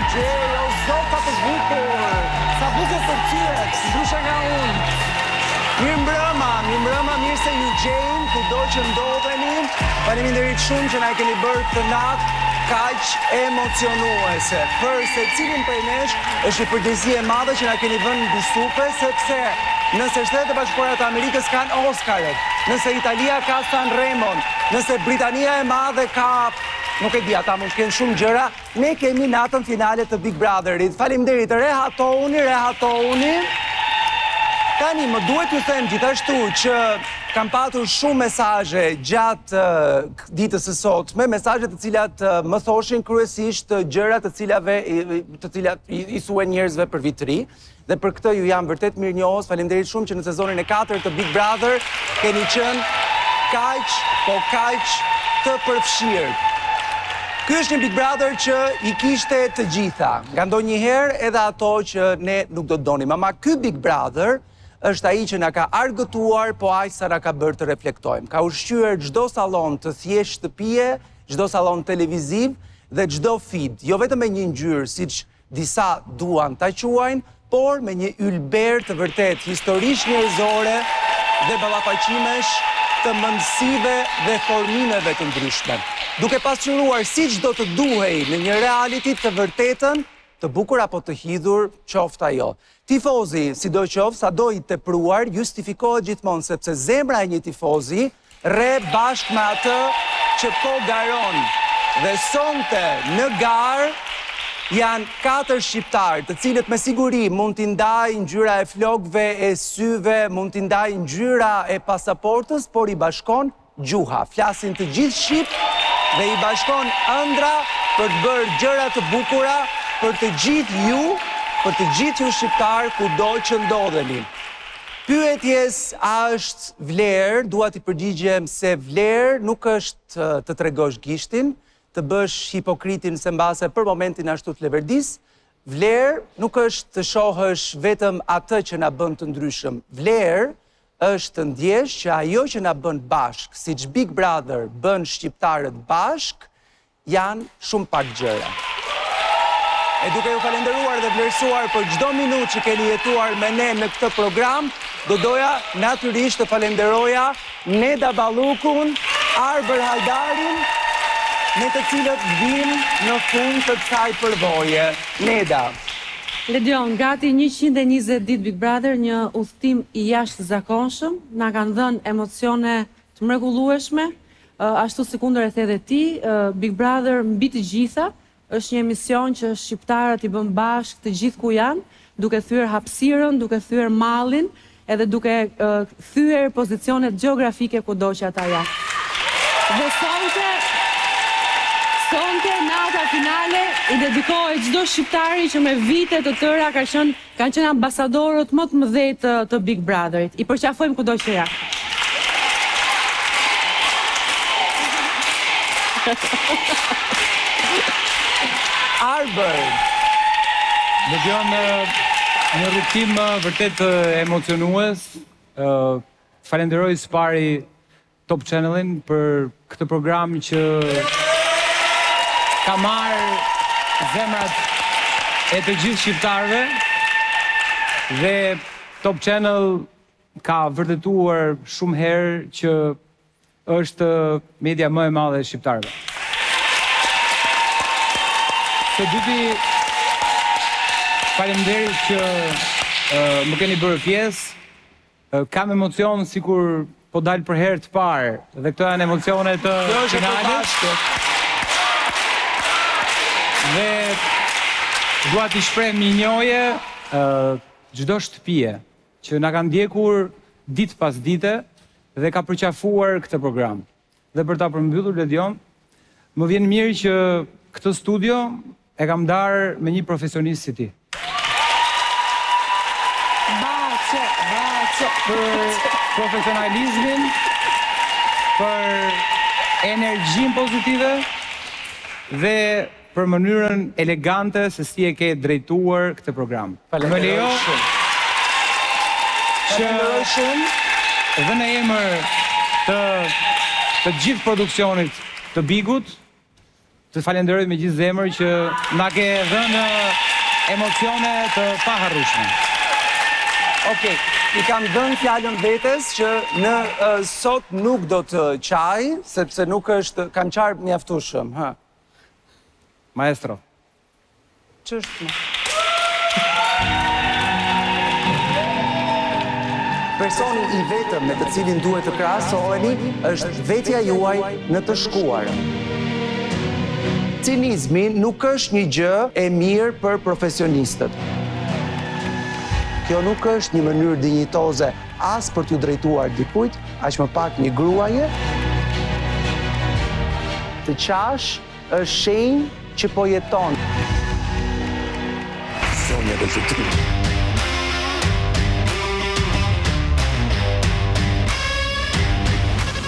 Gjej, o zota të bukur. Sa bukur për tyret, ndryshe nga unë. Mirëmbrëma, mirë se ju gjejmë, kudo që ndodheni. Faleminderit shumë që na keni bërë këtë natë kaq emocionuese. Për secilin prej nesh është një përgjegjësi e madhe që na keni vënë në dysupe, sepse nëse Shtetet e Bashkuara të Amerikës kanë Oscaret, nëse Italia ka Sanremon, nëse Britania e Madhe ka, nuk e di, ata mund të kenë shumë gjëra, ne kemi natën finale të Big Brotherit. Faleminderit, rehatohuni. Tani, më duhet ju them gjithashtu që kam patur shumë mesazhe gjatë ditës së sotme, mesazhe të cilat më thoshin kryesisht gjëra të cilat i thuhen njerëzve për vit të ri, dhe për këtë ju jam vërtet mirënjohës. Faleminderit shumë që në sezonin e 4 të Big Brother keni qenë kaq të përfshirë. Ky është një Big Brother që i kishte të gjitha, nga ndonjëherë edhe ato që ne nuk do të donim. Ama ky Big Brother është ai që na ka argëtuar, po aq sa na ka bërë të reflektojmë. Ka ushqyer çdo sallon të thjesht shtëpie, çdo sallon televiziv dhe çdo feed, jo vetëm me një ngjyrë siç disa duan ta quajnë, por me një ylber të vërtet historisht njerëzore dhe ballafaqimesh të mendësive dhe formimeve të ndryshme. Duke pasqyruar siç do të duhej në një reality të vërtetën, të bukur apo të hidhur, qoftë ajo. Tifozi, sidoqoftë, sado i tepruar, justifikohet gjithmonë sepse zemra e një tifozi rre bashkë me atë që po garon. Dhe sonte në garë janë 4 shqiptarë, të cilët me siguri mund t'i ndajë ngjyra e flokëve, e syve, mund t'i ndajë ngjyra e pasaportës, por i bashkon gjuha. Flasin të gjithë shqip dhe i bashkon ëndra për të bërë gjëra të bukura për të gjithë ju shqiptarë kudo që ndodheni. Pyetjes a është vlerë, dua t'i përgjigjem se vlerë nuk është të tregosh gishtin, të bësh hipokritin se mbase për momentin ashtu të leverdis. Vlerë nuk është të shohësh vetëm atë që na bën të ndryshëm. Vlerë është të ndjesh që ajo që na bën bashk, siç Big Brother bën shqiptarët bashk, janë shumë pak gjëra. E duke ju falenderuar dhe vlerësuar për çdo minutë që keni jetuar me ne në këtë program, do doja natyrisht të falenderoja Neda Ballukun, Arber Hajdarin, me të cilët vim në fund të kësaj përvoje. Neda. Ledion, gati 120 ditë Big Brother, një udhtim i jashtëzakonshëm, na kanë dhënë emocione të mrekullueshme, ashtu si kundër e the edhe ti, Big Brother mbi të gjitha, është një emision që shqiptarët i bën bashkë të gjithë ku janë, duke thyer hapësirën, duke thyer mallin, edhe duke thyer pozicionet gjeografike kudo që ata janë. Dhe sonte nata finale i dedikohet çdo shqiptari që me vite të tëra kanë qenë ambasadorët më të mëdhenj të Big Brotherit. I përqafojmë kudo që janë. Arber. Ledion, një rrugtim vërtet emocionues. Falenderoj së pari Top Channelin për këtë program që ka marrë zemrat e të gjithë shqiptarëve dhe Top Channel ka vërtetuar shumë herë që është media më e madhe e shqiptarëve. Së dyti, faleminderit që më keni bërë pjesë. Kam emocion sikur po dalë për herë të parë dhe këto janë emocione të finalit. Dhe dua t'i shpreh minjoje çdo shtëpie që na kanë ndjekur ditë pas dite dhe ka përqafuar këtë program. Dhe për ta përmbyllur, Ledion, më vjen mirë që këtë studio e kam darë me një profesionist si ti. Bace. Për profesionalizmin, për energjin pozitive dhe për mënyrën elegante se si e ke drejtuar këtë program. Më lejo që dhe në emër të gjithë produksionit të Bigut, të falenderoj me gjithë zemër që na ke dhënë emocione të paharrueshme. Okej, i kam dhënë fjalën vetes që në sot nuk do të qaj, sepse nuk është, kam qarë mjaftueshëm, ha. Maestro. Ç'është? Personi i vetëm me të cilin duhet të krahasoheni është vetja juaj në të shkuarën. Cinizmi nuk është një gjë e mirë për profesionistët. Kjo nuk është një mënyrë dinjitoze as për t'ju drejtuar dikujt, aq më pak një gruaje. Të qash është shenjë që po jeton. Sonja dhe zëtri.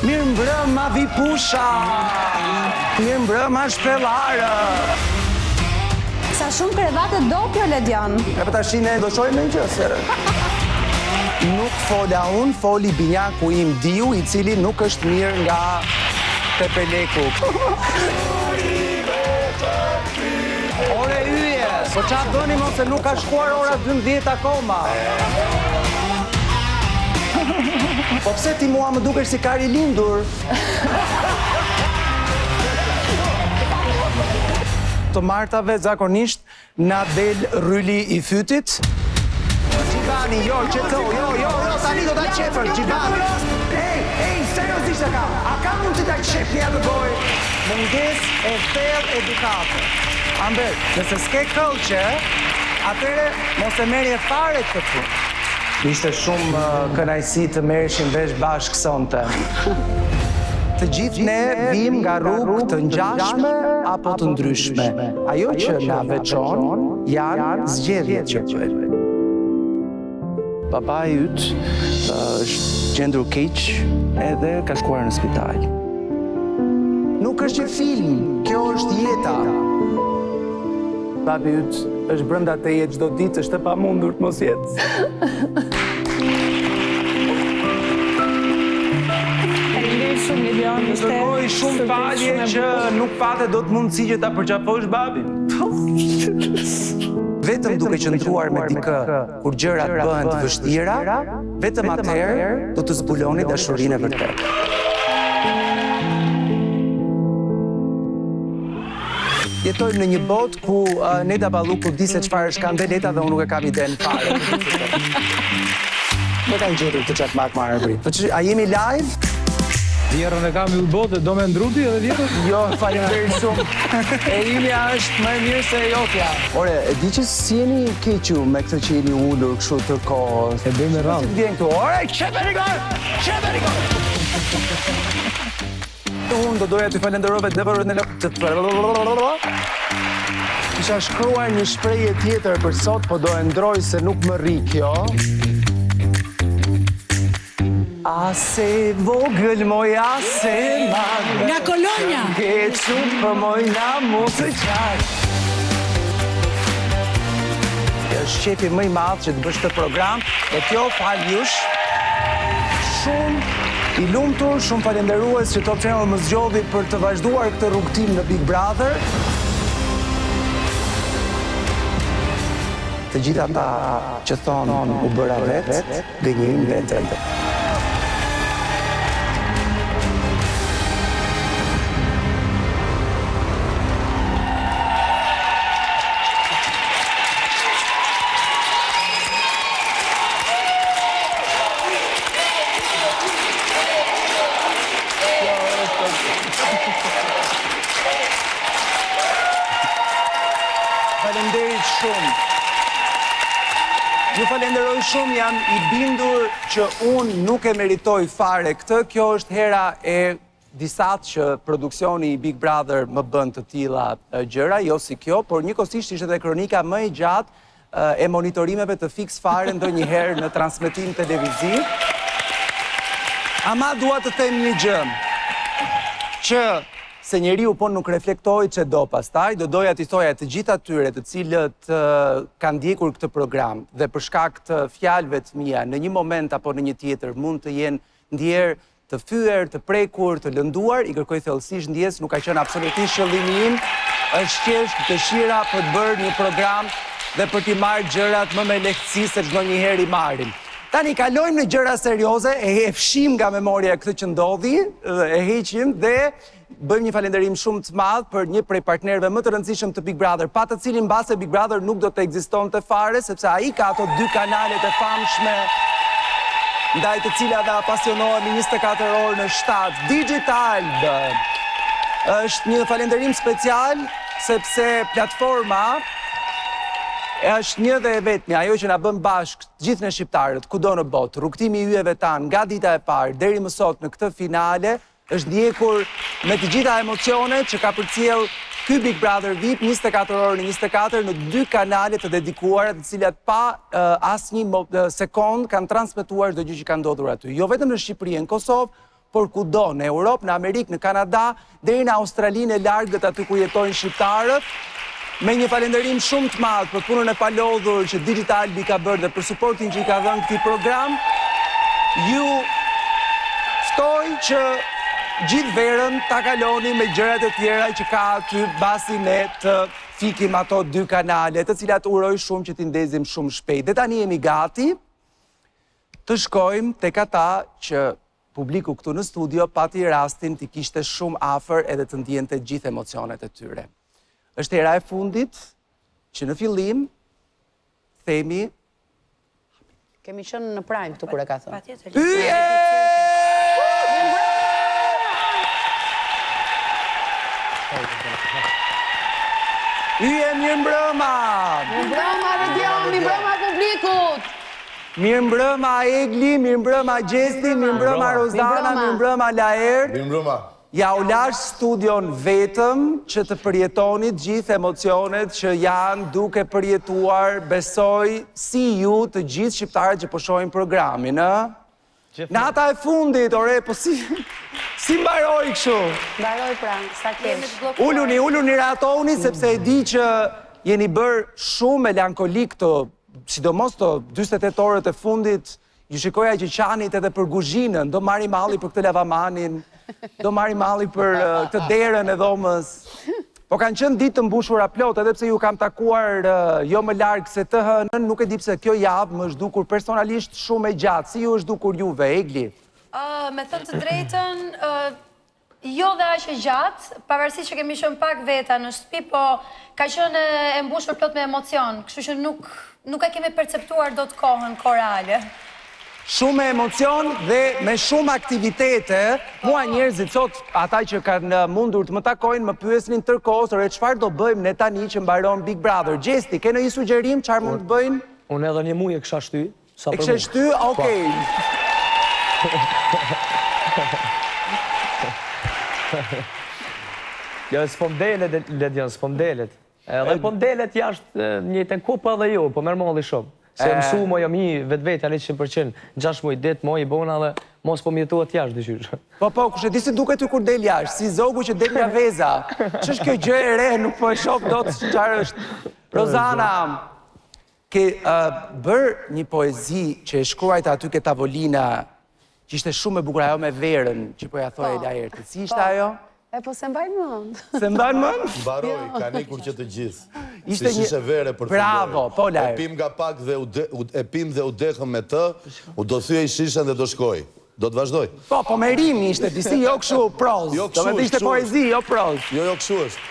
Mirë mbrëma Vipusha! Mirë mbrëma shpellarë! Sa shumë krevate do kjo Ledion? E për tash ne do shojmë në një gjë. Nuk fola unë, foli binjaku im Diu, i cili nuk është mirë nga Pepeleku. Ore yje, po qa bëni mo se nuk ka shkuar ora 12 akoma. Po pse ti mua më dukesh si kari lindur? Të martave zakonisht na del rryli i fytit. Gjibani, jo, tani do ta qepër, Gjibani. Ej, seriozisht a ka mund të ta qep një atë goj? Munges e thellë edukate. Amber, nëse s'ke këllqe, atëre mos e merje fare këtë punë. Ishte shumë kënaqësi të merreshim vesh bashkë sonte. Të gjithë ne vim nga rrugë të ngjashme apo të ndryshme. Ajo që na veçon janë zgjedhjet që bëjmë. Babai yt është gjendur keq edhe ka shkuar në spital. Nuk është një film, kjo është jeta. Babi yt është brenda teje çdo ditë, është e pamundur të mos jetë. Kërkoj shumë falje që nuk pate do të mundësi që ta përqafosh babin. Vetëm duke qëndruar me dikë kur gjërat bëhen të vështira, vetëm atëherë do të zbuloni dashurinë e vërtetë. Jetojmë në një botë ku Neda Balluku di se çfarë është kandeleta dhe unë nuk e kam iden fare. Me kanë gjetur të qatë mak marë bri. A jemi live? Vjerën e kam ju botë, do me ndruti edhe vjetër? Jo, faleminderit shumë. E imja është më mirë se jotja. Ore, e di që si jeni kequ me këtë që jeni ullur kështu të kohës. E bëjmë rallë. Si vjen këtu, ore, qepe rigor! Qepe rigor! Unë do doja të falenderove Deborën e Lopë. Kisha shkruar një shprehje tjetër për sot, po do e ndroj se nuk më rri kjo. Ase vogël moj, ase madhe. Nga Kolonja. Kequ për moj na mu të qarë. Kjo është shefi më i madh që të bësh të program, e kjo faljush. Shumë i lumtur, shumë falenderues që Top Channel më zgjodhi për të vazhduar këtë rrugtim në Big Brother. Të gjitha ata që thonë u bëra vetë, gënjejnë vetën. Falenderit shumë. Ju falenderoj shumë, jam i bindur që unë nuk e meritoj fare këtë. Kjo është hera e disat që produksioni i Big Brother më bën të tilla gjëra, jo si kjo, por njëkohësisht ishte edhe kronika më e gjatë e monitorimeve të fiks fare ndonjëherë në transmetim televiziv. Ama dua të them një gjë, që se njeriu po nuk reflektoj që do pastaj, do doja t'i thoja të gjitha atyre të cilët kanë ndjekur këtë program dhe për shkak të fjalëve të mia në një moment apo në një tjetër mund të jenë ndjerë të fyer, të prekur, të lënduar, I kërkoj thellësisht ndjes, nuk ka qenë absolutisht qëllimi im, është thjesht dëshira për të bërë një program dhe për t'i marrë gjërat më me lehtësi se çdo një herë I marrim. Tani kalojmë në gjëra serioze, e fshim nga memoria këtë që ndodhi, e heqim dhe bëjmë një falënderim shumë të madh për një prej partnerëve më të rëndësishëm të Big Brother, pa të cilin mbase Big Brother nuk do të ekzistonte fare, sepse ai ka ato 2 kanalet e famshme ndaj të cilave apasionohemi 24 orë në shtat. Digital është një falënderim special sepse platforma është një dhe e vetmi, ajo që na bën bashkë gjithë ne shqiptarët, kudo në botë, rrugtimi I yjeve tanë nga dita e parë deri më sot në këtë finale, është ndjekur me të gjitha emocionet që ka përcjell ky Big Brother VIP 24 orë në 24 në 2 kanale të dedikuara, të cilat pa asnjë sekond kanë transmetuar çdo gjë që ka ndodhur aty. Jo vetëm në Shqipëri, në Kosovë, por kudo, në Europë, në Amerikë, në Kanada, deri në Australinë e largët aty ku jetojnë shqiptarët. Me një falënderim shumë të madh për punën e palodhur që Digital ka bërë dhe për suportin që I ka dhënë këtij program, ju ftoj që gjithë verën ta kaloni me gjërat e tjera që ka aty basi ne të fikim ato 2 kanale, të cilat uroj shumë që t'i ndezim shumë shpejt. Dhe tani jemi gati të shkojmë tek ata që publiku këtu në studio pati rastin t'i kishte shumë afër edhe të ndjente gjithë emocionet e tyre. Është hera e fundit që në fillim themi Kemi qenë në prime këtu kur e ka thënë. Pyje! Yje mirëmbrëma! Mirëmbrëma Redion, mirëmbrëma publikut! Mirëmbrëma Egli, mirëmbrëma Gjesti, mirëmbrëma Rozana, mirëmbrëma Laer. Mirëmbrëma. Ja u lash studion vetëm që të përjetoni gjithë emocionet që janë duke përjetuar, besoj, si ju të gjithë shqiptarët që po shohin programin, Nata e fundit, ore, po si mbaroj kështu? Mbaroj pra, sa kesh. Ulluni ratoni, sepse e di që jeni bërë shumë melankolik të, sidomos të 48 orët e fundit, ju shikoja që qanit edhe për guzhinën, do marri malli për këtë lavamanin, do marri malli për këtë derën e dhomës. Po kanë qenë ditë të mbushura plot, edhe pse ju kam takuar jo më larg se të hënën, nuk e di pse kjo javë më është dukur personalisht shumë e gjatë. Si ju është dukur juve, Egli? Me thënë të drejtën, jo dhe aq e gjatë, pavarësisht që kemi qenë pak veta në shtëpi, po ka qenë e mbushur plot me emocion, kështu që nuk e kemi perceptuar dot kohën korale. Shumë emocion dhe me shumë aktivitete, mua njerëzit sot, ata që kanë mundur të më takojnë, më pyesnin tërkohës, ore çfarë do bëjmë ne tani që mbaron Big Brother? Gjesti, ke në një sugjerim çfarë mund të bëjnë? Unë edhe një muj e kësha shty. E kësha shty? Okej. Jo, s'po mdelet, Ledion, s'po mdelet. Edhe po mdelet jashtë njëjtën kupë edhe ju, po merr molli shumë. Se mësu moja mi vetë 100%, 6 muaj ditë, moj I bona dhe mos po mjetuat jashtë dyqysh. Po, kushe di si duke ty kur del jashtë, si zogu që del nga veza. Ç'është kjo gjë e re, nuk po e shoh dot çfarë është. Rozana, ke bërë një poezi që e shkruajt aty ke tavolina, që ishte shumë e bukur ajo me verën, që po ja thoje Laertit. Si ishte ajo? E po se mbajnë mënd. Se mbajnë mënd? Mbaroj, ka nikur që të gjithë. Ishte si shishe vere për të Bravo, po Laer. E pim nga pak dhe e pim dhe u dehëm me të, u do thyej shishen dhe do shkoj. Do të vazhdoj. Po me rimi ishte, disi jo këshu proz. Jo Do me të ishte poezi, jo proz. Jo, kështu është.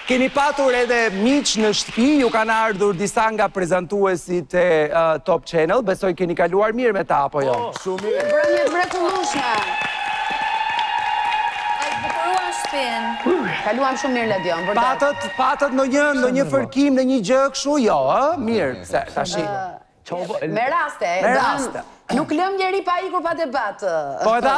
Keni patur edhe miq në shtëpi, ju kanë ardhur disa nga prezantuesit e Top Channel, besoj keni kaluar mirë me ta, apo jo? Shumë mirë. Brënjët mrekullueshme. Kaluam shumë mirë Ledion, vërtet. Patët në një fërkim, në një gjë kështu, jo, mirë, se tashi. Me raste. Me raste. Nuk lëm njeri pa ikur pa debat. Po edhe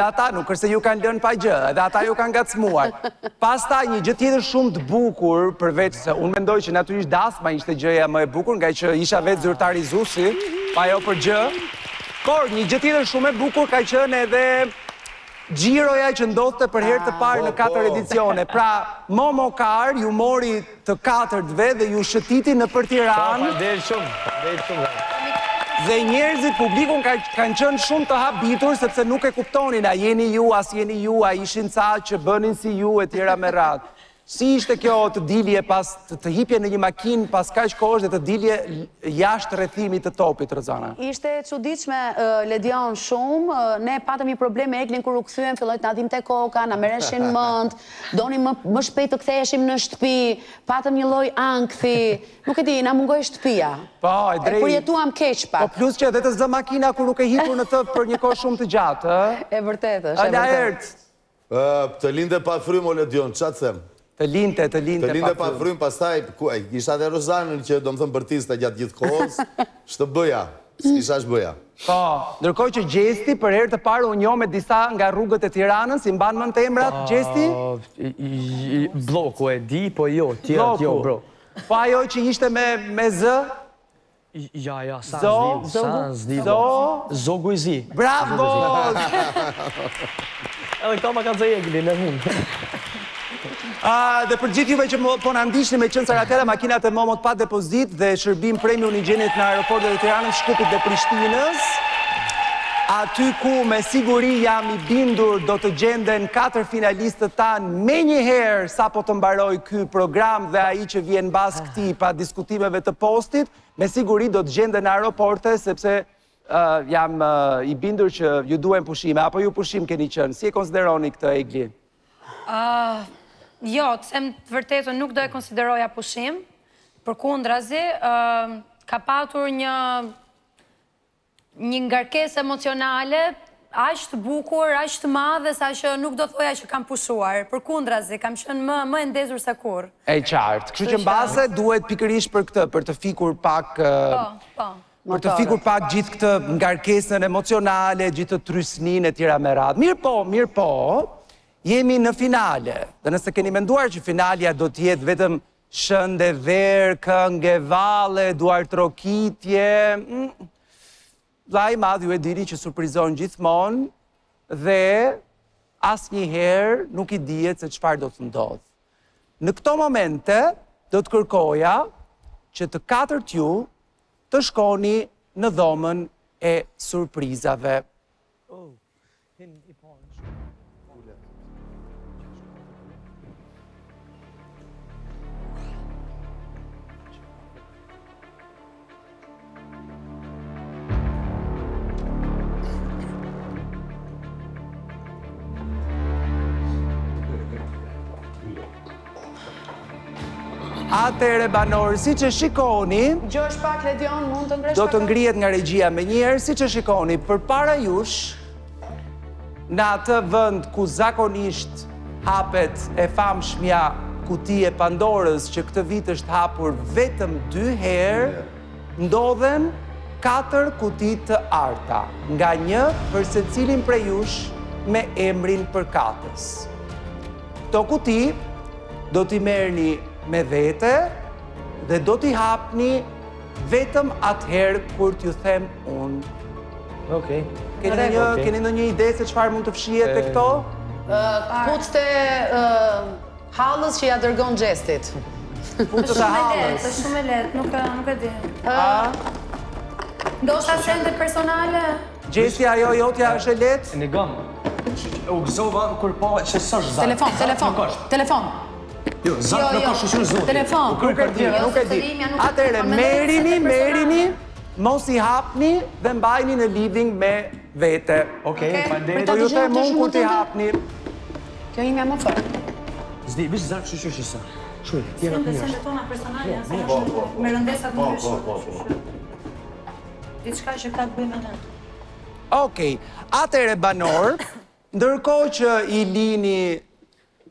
ata, nuk kërse ju kanë lënë pa gjë, edhe ata ju kanë gacmuar. Pasta një gjë tjetër shumë të bukur, përveç se unë mendoj që natyrisht dasma ishte gjëja më e bukur, nga që isha vetë zyrtari Zusi, pa jo për gjë. Por një gjë tjetër shumë e bukur ka qenë edhe Gjiroja që ndodhte për herë të parë në 4 edicione. Pra, Momo Kar ju mori të 4-ve dhe ju shëtiti në për Tiranë. Del shumë. Dhe njerëzit, publikun kanë qenë shumë të habitur sepse nuk e kuptonin, a jeni ju, as jeni ju, a ishin ca që bënin si ju e tjera me radhë. Si ishte kjo të dilje pas të hipje në një makinë pas kaq kohësh dhe të dilje jashtë rrethimit të topit, Rozana? Ishte e çuditshme, Ledion, shumë. Ne patëm një problem me Eglin kur u kthyem, filloi të na dhimte koka, na merreshin mend, donim më shpejt të ktheheshim në shtëpi, patëm një lloj ankthi. Nuk e di, na mungoi shtëpia. Po, e drejt. E përjetuam keq pak. Po plus që edhe të zë makina kur nuk e hipur në të për një kohë shumë të gjatë, ë? E vërtetë, është e Ala vërtetë. Ert. Të linde pa frym, o Ledion, ç'a të them? Të linte pa frym, pastaj isha dhe Rozanën që do më thëmë bërtiste gjatë gjithë kohës, shtë bëja, s'kisha shbëja. Po, ndërkohë që Gjesti për herë të parë u njoh me disa nga rrugët e Tiranës, si mban mend emrat Gjesti? Bloku e di, po jo, tjerët jo, bro. Po ajo që ishte me Z? Ja, sa s'di. Zogu i zi. Bravo! Edhe këta ma kanë zë Eglin e mund. Dhe për gjithë juve që po në ndishni me qënë Saratera, makinat e Momot pa depozit dhe shërbim premium higjienit në aeroportet e Tiranës, Shkupit dhe Prishtinës, aty ku me siguri jam i bindur do të gjenden 4 finalistët tanë me njëherë sa po të mbaroj ky program dhe ai që vjen bas këti pa diskutimeve të postit, me siguri do të gjenden në aeroporte sepse jam i bindur që ju duhen pushime, apo ju pushim keni qënë. Si e konsideroni këtë, Egli? Jo, të them të vërtetën nuk do e konsideroja pushim, përkundrazi, ka patur një ngarkesë emocionale, aq të bukur, aq të madhe, sa që nuk do thoja që kam pushuar. Përkundrazi, kam qenë më e ndezur se kurrë. E qartë. Kështu që mbase duhet pikërisht për këtë, për të fikur pak për të fikur pak gjithë këtë ngarkesën emocionale, gjithë të trysnin e tjera me radhë. Mirë po, jemi në finale, dhe nëse keni menduar që finalja do t'jetë vetëm shënde verë, këngë valle, duar trokitje, vllai i madh ju e dini që surprizon gjithmonë dhe asnjëherë nuk i dihet se çfarë do të ndodhë. Në këto momente do të kërkoja që të katërt ju të shkoni në dhomën e surprizave. Atëre banorë, si që shikoni, Gjosh pak, Ledion, mund të ngresh pak? do të ngrihet nga regjia me njerë, si që shikoni, për para jush, në atë vënd ku zakonisht hapet e famshmja kuti e Pandorës, që këtë vit është hapur vetëm 2 herë, ndodhen 4 kuti të arta, nga një për secilin prej jush me emrin përkatës. Këto kuti do t'i merrni me vete dhe do t'i hapni vetëm atëherë kur t'ju them unë. Okej. Keni ndonjë ide se çfarë mund të fshihet te këto? Pucët e hallës që ja dërgon Gjestit. Pucët e hallës. Është shumë e lehtë, nuk e di. Ndoshta sende personale? Gjesi, ajo jotja është e lehtë? Në gamë. U gëzova kur pa që s'është zanë. Telefon. Jo, zanë nuk është shumë zotë. Telefon. Nuk e di. Atëherë, merini, mos i hapni dhe mbajni në living me vete. Okej, faleminderit. Do ju them unë kur t'i hapni. Kjo imja më fort. Zdi, bish zanë kështu që sa. Shuj, tjera të njështë. Sende tona personale, me rëndesat në ndryshme. Diçka që ka të bëjmë në. Okej, atëherë banor, ndërkohë që i lini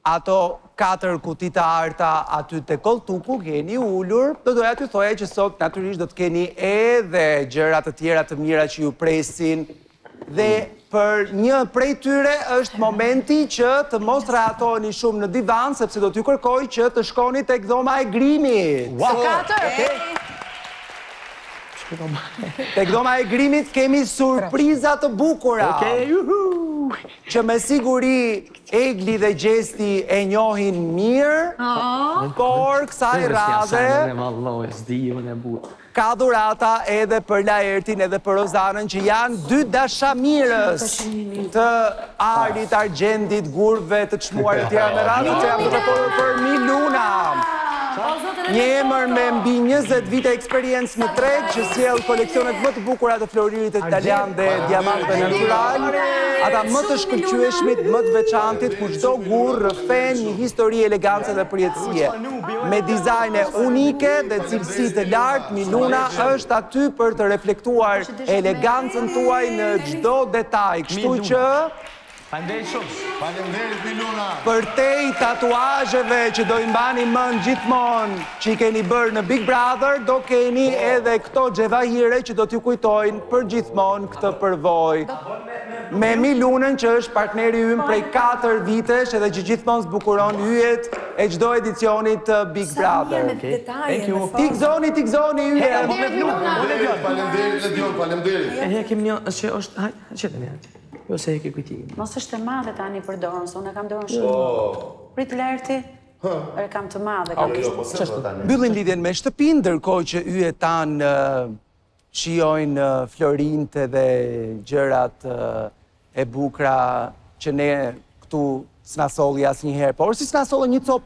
ato 4 kuti të arta aty te koltuku, keni ullur, do doja t'ju thoja që sot natyrisht do të keni edhe gjëra të tjera të mira që ju presin dhe për një prej tyre është momenti që të mos rahatoheni shumë në divan sepse do t'ju kërkoj që të shkoni tek dhoma e grimit. Wow. 4? Tek dhoma e grimit kemi surpriza të bukura. Që me siguri Egli dhe Gjesti e njohin mirë por kësaj radhe ka dhurata edhe për Laertin edhe për Rozanën që janë dy dashamirës të Arit, Argjendit, Gurve, të çmuar të tjera me radhë që janë të për Miluna. Një emër me mbi 20 vite eksperiencë në treg që sjell koleksionet më të bukura të floririt italian dhe diamantëve natyral, ata më të shkëlqyeshmit, më të veçantit, ku çdo gur rrëfen një histori elegance dhe përjetësie. Me dizajne unike dhe cilësi të lartë, Miluna është aty për të reflektuar elegancën tuaj në çdo detaj, kështu që Faleminderit Miluna. për te i tatuazheve që do i mbani mend gjithmonë që i keni bërë në Big Brother, do keni edhe këto xhevahire që do t'ju kujtojnë për gjithmonë këtë përvojë. Me Milunën që është partneri ymë prej 4 vitesh edhe që gjithmonë zbukuron hyjet e çdo edicionit të Big Brother. Tikzoni hyje. Faleminderit Ledion, faleminderit. E hekim një, që është, hajtë, qëtë një, jo se heki kujtimin. Mos është e madhe tani për dorën, se unë e kam dorën shumë. Prit Lerti, e kam të madhe. Mbyllin lidhjen me shtëpinë, ndërkohë që yjet tanë shijojnë florinte dhe gjërat e bukra që ne këtu s'na solli asnjëherë. Por si s'na solli një copë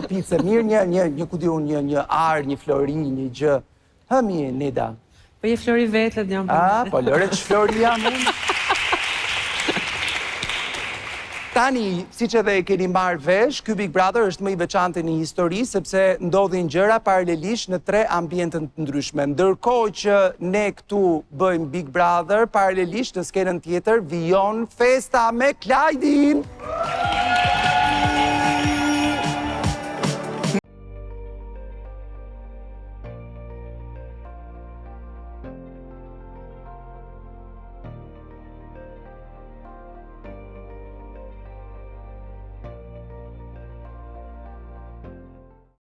pice, mirë një ku diun, një ar, një flori, një gjë. Hëmi, Nida. Po je flori vetë, Ledion. Po lëre që flori jam unë. Tani, si që dhe e keni marrë vesh, ky Big Brother është më i veçantë në histori, sepse ndodhin gjëra paralelisht në 3 ambientet të ndryshme. Ndërkohë që ne këtu bëjmë Big Brother, paralelisht në skenën tjetër vijon festa me Klajdin.